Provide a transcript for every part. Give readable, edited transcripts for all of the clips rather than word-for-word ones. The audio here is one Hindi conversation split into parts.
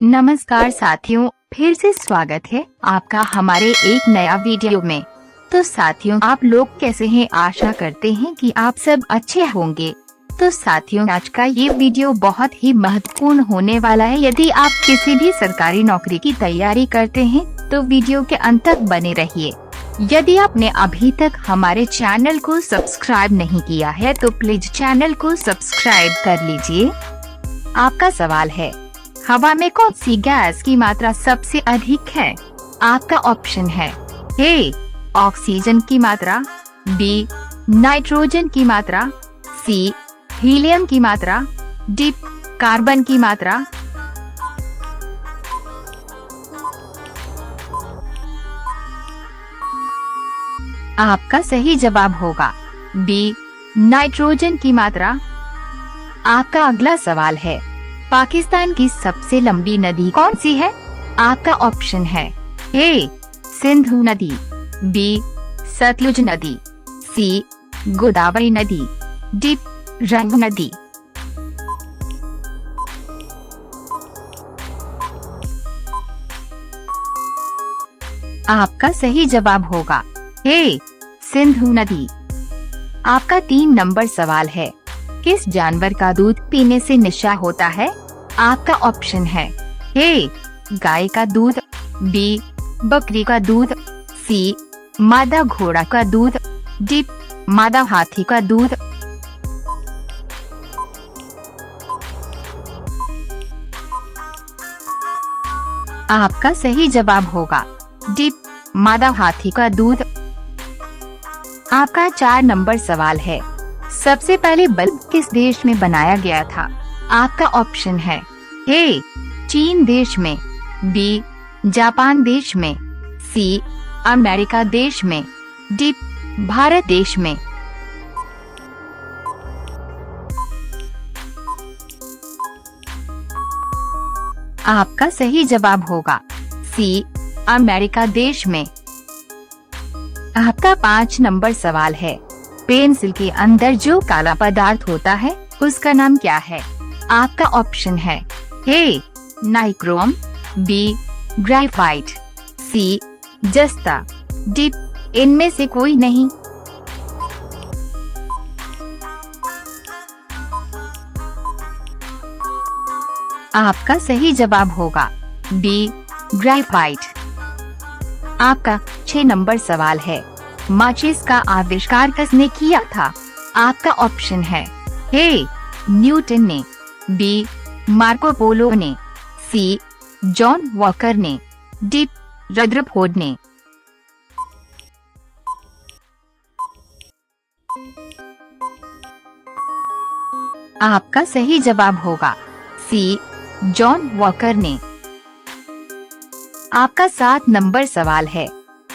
नमस्कार साथियों, फिर से स्वागत है आपका हमारे एक नया वीडियो में। तो साथियों, आप लोग कैसे हैं? आशा करते हैं कि आप सब अच्छे होंगे। तो साथियों, आज का ये वीडियो बहुत ही महत्वपूर्ण होने वाला है। यदि आप किसी भी सरकारी नौकरी की तैयारी करते हैं तो वीडियो के अंत तक बने रहिए। यदि आपने अभी तक हमारे चैनल को सब्सक्राइब नहीं किया है तो प्लीज चैनल को सब्सक्राइब कर लीजिए। आपका सवाल है, हवा में कौन सी गैस की मात्रा सबसे अधिक है? आपका ऑप्शन है ए ऑक्सीजन की मात्रा, बी नाइट्रोजन की मात्रा, सी हीलियम की मात्रा, डी कार्बन की मात्रा। आपका सही जवाब होगा बी नाइट्रोजन की मात्रा। आपका अगला सवाल है, पाकिस्तान की सबसे लंबी नदी कौन सी है? आपका ऑप्शन है ए सिंधु नदी, बी सतलुज नदी, सी गोदावरी नदी, डी रंग नदी। आपका सही जवाब होगा ए सिंधु नदी। आपका 3 नंबर सवाल है, किस जानवर का दूध पीने से नशा होता है? आपका ऑप्शन है ए गाय का दूध, बी बकरी का दूध, सी मादा घोड़ा का दूध, डी मादा हाथी का दूध। आपका सही जवाब होगा डी मादा हाथी का दूध। आपका 4 नंबर सवाल है, सबसे पहले बल्ब किस देश में बनाया गया था? आपका ऑप्शन है ए चीन देश में, बी जापान देश में, सी अमेरिका देश में, डी भारत देश में। आपका सही जवाब होगा सी अमेरिका देश में। आपका 5 नंबर सवाल है, पेंसिल के अंदर जो काला पदार्थ होता है उसका नाम क्या है? आपका ऑप्शन है ए नाइक्रोम, बी ग्रेफाइट, सी जस्ता, डी इनमें से कोई नहीं। आपका सही जवाब होगा बी ग्रेफाइट। आपका 6 नंबर सवाल है, माचिस का आविष्कार किसने किया था? आपका ऑप्शन है ए न्यूटन ने, बी मार्को पोलो ने, सी जॉन वॉकर ने, डी रदरफोर्ड ने। आपका सही जवाब होगा सी जॉन वॉकर ने। आपका 7 नंबर सवाल है,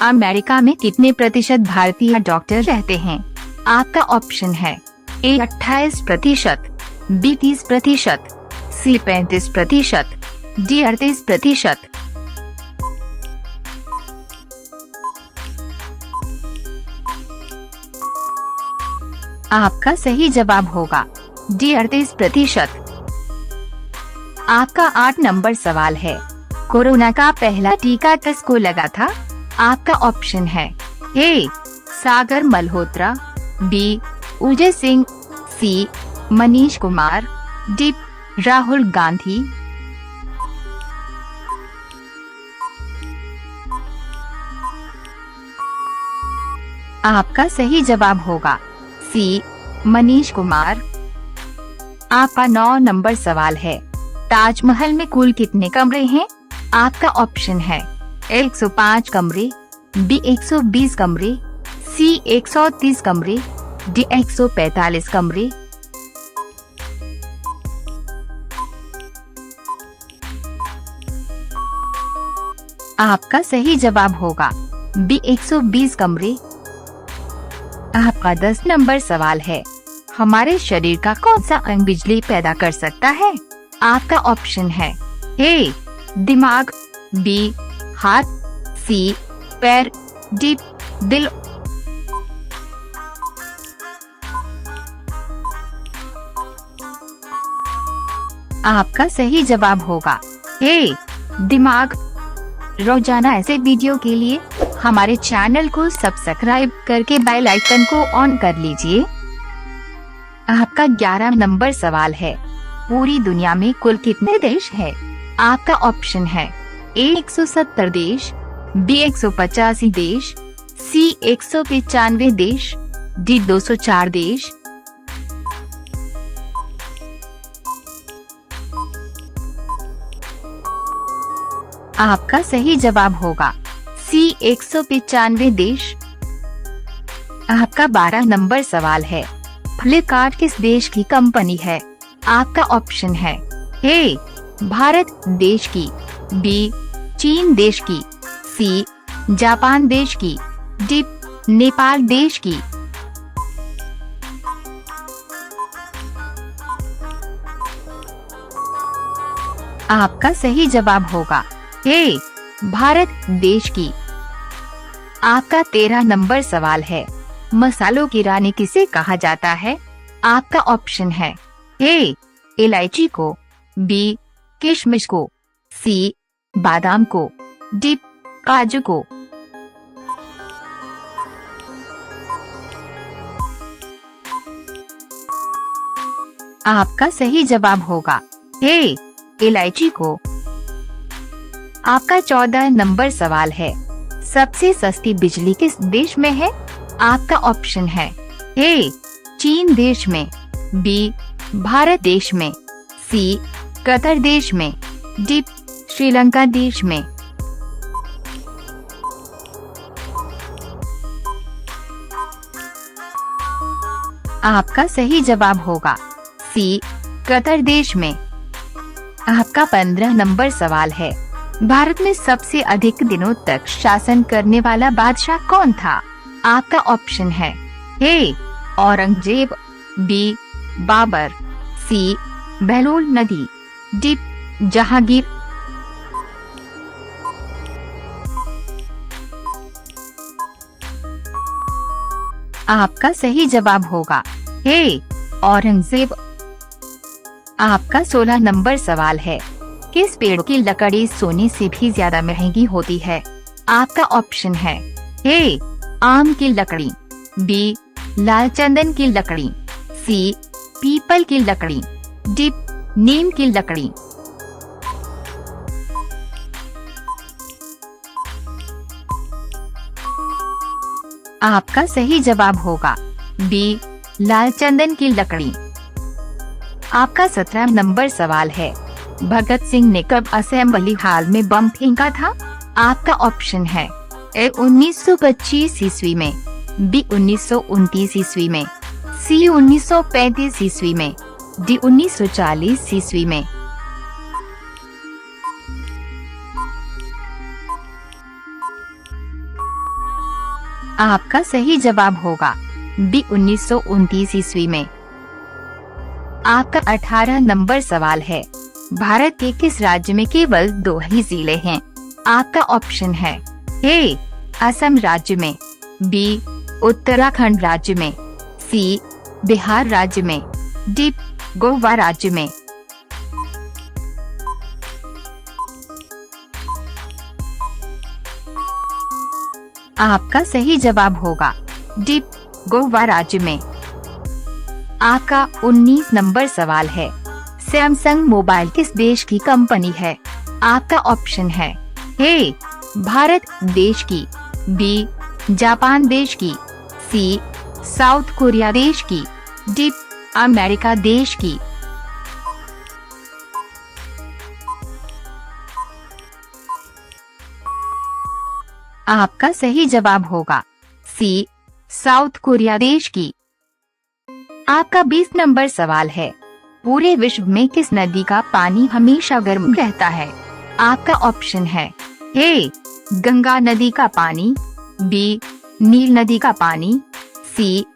अमेरिका में कितने प्रतिशत भारतीय डॉक्टर रहते हैं? आपका ऑप्शन है ए 28%, बी 30%, सी 35%, डी 38%। आपका सही जवाब होगा डी 38%। आपका 8 नंबर सवाल है, कोरोना का पहला टीका किसको लगा था? आपका ऑप्शन है ए सागर मल्होत्रा, बी उदय सिंह, सी मनीष कुमार, डी राहुल गांधी। आपका सही जवाब होगा सी मनीष कुमार। आपका 9 नंबर सवाल है, ताजमहल में कुल कितने कमरे हैं? आपका ऑप्शन है 105 कमरे, बी 120 कमरे, सी 130 कमरे, डी 145 कमरे। आपका सही जवाब होगा बी 120 कमरे। आपका 10 नंबर सवाल है, हमारे शरीर का कौन सा अंग बिजली पैदा कर सकता है? आपका ऑप्शन है ए दिमाग, बी हाथ, सी पैर, डी दिल। आपका सही जवाब होगा ए दिमाग। रोजाना ऐसे वीडियो के लिए हमारे चैनल को सब्सक्राइब करके बेल आइकन को ऑन कर लीजिए। आपका 11 नंबर सवाल है, पूरी दुनिया में कुल कितने देश है? आपका ऑप्शन है ए 170 देश, बी 185 देश, सी 195 देश, डी 204 देश। आपका सही जवाब होगा सी 195 देश। आपका 12 नंबर सवाल है, फ्लिपकार्ट किस देश की कंपनी है? आपका ऑप्शन है ए भारत देश की, बी चीन देश की, सी जापान देश की, डी नेपाल देश की। आपका सही जवाब होगा ए भारत देश की। आपका 13 नंबर सवाल है, मसालों की रानी किसे कहा जाता है? आपका ऑप्शन है ए इलायची को, बी किशमिश को, सी बादाम को, डी काजू को। आपका सही जवाब होगा ए इलायची को। आपका 14 नंबर सवाल है, सबसे सस्ती बिजली किस देश में है? आपका ऑप्शन है ए चीन देश में, बी भारत देश में, सी कतर देश में, डी श्रीलंका देश में। आपका सही जवाब होगा सी कतर देश में। आपका 15 नंबर सवाल है, भारत में सबसे अधिक दिनों तक शासन करने वाला बादशाह कौन था? आपका ऑप्शन है ए औरंगजेब, बी बाबर, सी बहलोल नदी, डी जहांगीर। आपका सही जवाब होगा ए औरंगजेब। आपका 16 नंबर सवाल है, किस पेड़ की लकड़ी सोने से भी ज्यादा महंगी होती है? आपका ऑप्शन है ए आम की लकड़ी, बी लाल चंदन की लकड़ी, सी पीपल की लकड़ी, डी नीम की लकड़ी। आपका सही जवाब होगा बी लाल चंदन की लकड़ी। आपका 17 नंबर सवाल है, भगत सिंह ने कब असेंबली हाल में बम फेंका था? आपका ऑप्शन है ए 1925 ईस्वी में, बी 1929 ईस्वी में, सी 1935 ईस्वी में, डी 1940 ईस्वी में। आपका सही जवाब होगा बी 1929 ईस्वी में। आपका 18 नंबर सवाल है, भारत के किस राज्य में केवल 2 ही जिले हैं? आपका ऑप्शन है ए असम राज्य में, बी उत्तराखंड राज्य में, सी बिहार राज्य में, डी गोवा राज्य में। आपका सही जवाब होगा डी गोवा राज्य में। आपका 19 नंबर सवाल है, सैमसंग मोबाइल किस देश की कंपनी है? आपका ऑप्शन है ए भारत देश की, बी जापान देश की, सी साउथ कोरिया देश की, डी अमेरिका देश की। आपका सही जवाब होगा सी साउथ कोरिया देश की। आपका 20 नंबर सवाल है, पूरे विश्व में किस नदी का पानी हमेशा गर्म रहता है? आपका ऑप्शन है ए गंगा नदी का पानी, बी नील नदी का पानी, सी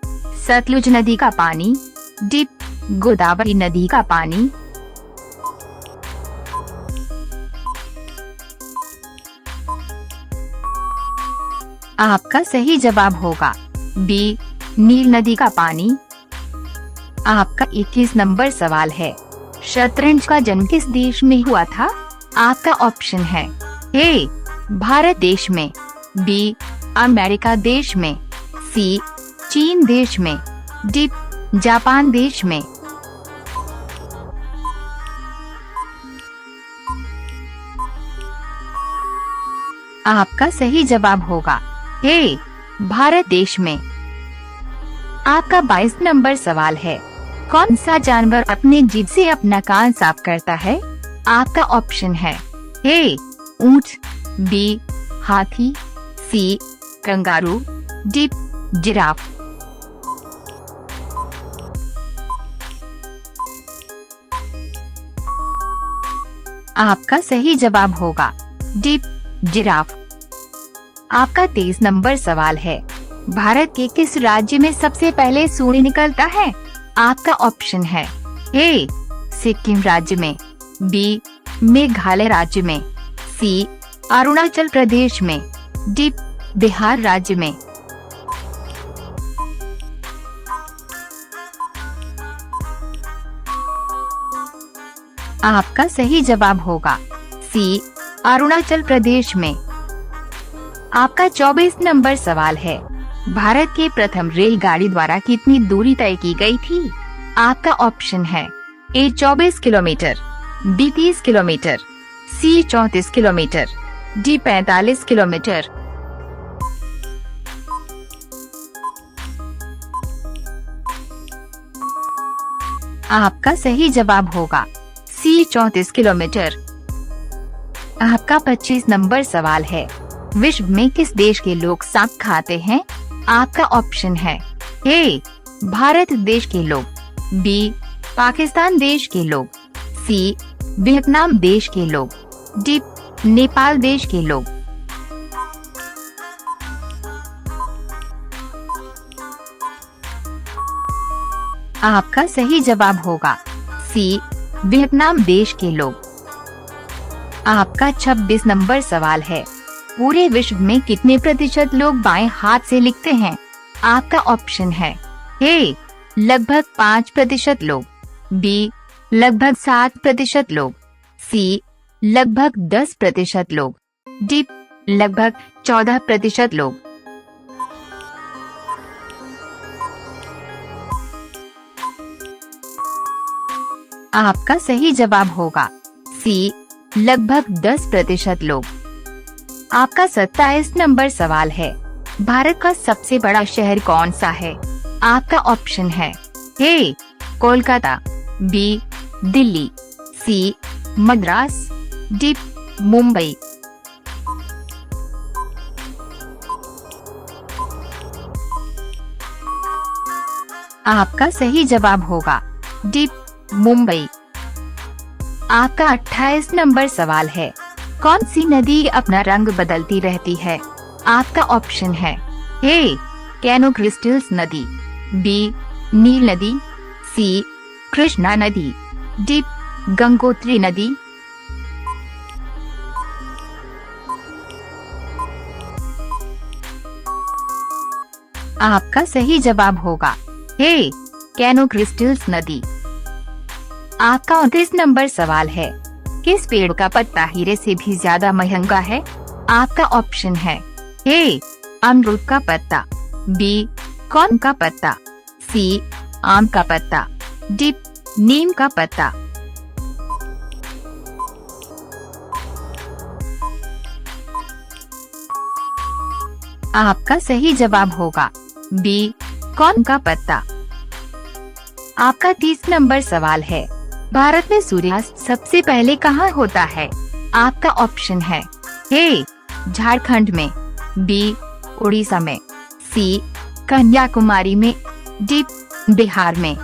सतलुज नदी का पानी, डी गोदावरी नदी का पानी। आपका सही जवाब होगा बी नील नदी का पानी। आपका 21 नंबर सवाल है, शतरंज का जन्म किस देश में हुआ था? आपका ऑप्शन है ए भारत देश में, बी अमेरिका देश में, सी चीन देश में, डी जापान देश में। आपका सही जवाब होगा ए भारत देश में। आपका 22 नंबर सवाल है, कौन सा जानवर अपने जीभ से अपना कान साफ करता है? आपका ऑप्शन है ए ऊंट, बी हाथी, सी कंगारू, डी जिराफ। आपका सही जवाब होगा डी जिराफ। आपका 23 नंबर सवाल है, भारत के किस राज्य में सबसे पहले सूर्य निकलता है? आपका ऑप्शन है ए सिक्किम राज्य में, बी मेघालय राज्य में, सी अरुणाचल प्रदेश में, डी बिहार राज्य में। आपका सही जवाब होगा सी अरुणाचल प्रदेश में। आपका 24 नंबर सवाल है, भारत के प्रथम रेलगाड़ी द्वारा कितनी दूरी तय की गई थी? आपका ऑप्शन है ए 24 किलोमीटर, बी 30 किलोमीटर, सी 34 किलोमीटर, डी 45 किलोमीटर। आपका सही जवाब होगा सी 34 किलोमीटर। आपका 25 नंबर सवाल है, विश्व में किस देश के लोग सांप खाते हैं? आपका ऑप्शन है ए भारत देश के लोग, बी पाकिस्तान देश के लोग, सी वियतनाम देश के लोग, डी नेपाल देश के लोग। आपका सही जवाब होगा सी वियतनाम देश के लोग। आपका 26 नंबर सवाल है, पूरे विश्व में कितने प्रतिशत लोग बाएं हाथ से लिखते हैं? आपका ऑप्शन है ए लगभग 5% लोग, बी लगभग 7% लोग, सी लगभग 10% लोग, डी लगभग 14% लोग। आपका सही जवाब होगा सी लगभग 10% लोग। आपका 27 नंबर सवाल है, भारत का सबसे बड़ा शहर कौन सा है? आपका ऑप्शन है ए कोलकाता, बी दिल्ली, सी मद्रास, डी मुंबई। आपका सही जवाब होगा डी मुंबई। आपका 28 नंबर सवाल है, कौन सी नदी अपना रंग बदलती रहती है? आपका ऑप्शन है ए कैनो क्रिस्टल्स नदी, बी नील नदी, सी कृष्णा नदी, डी गंगोत्री नदी। आपका सही जवाब होगा ए कैनो क्रिस्टल्स नदी। आपका 29 नंबर सवाल है, किस पेड़ का पत्ता हीरे से भी ज्यादा महंगा है? आपका ऑप्शन है ए अमरूद का पत्ता, बी कौन का पत्ता, सी आम का पत्ता, डी नीम का पत्ता। आपका सही जवाब होगा बी कौन का पत्ता। आपका 30 नंबर सवाल है, भारत में सूर्यास्त सबसे पहले कहाँ होता है? आपका ऑप्शन है ए झारखंड में, बी उड़ीसा में, सी कन्याकुमारी में, डी बिहार में।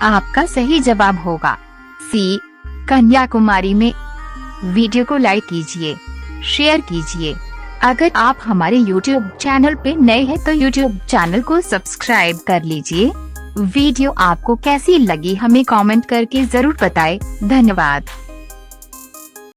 आपका सही जवाब होगा सी कन्याकुमारी में। वीडियो को लाइक कीजिए, शेयर कीजिए। अगर आप हमारे YouTube चैनल पे नए हैं तो YouTube चैनल को सब्सक्राइब कर लीजिए। वीडियो आपको कैसी लगी हमें कमेंट करके जरूर बताएं। धन्यवाद।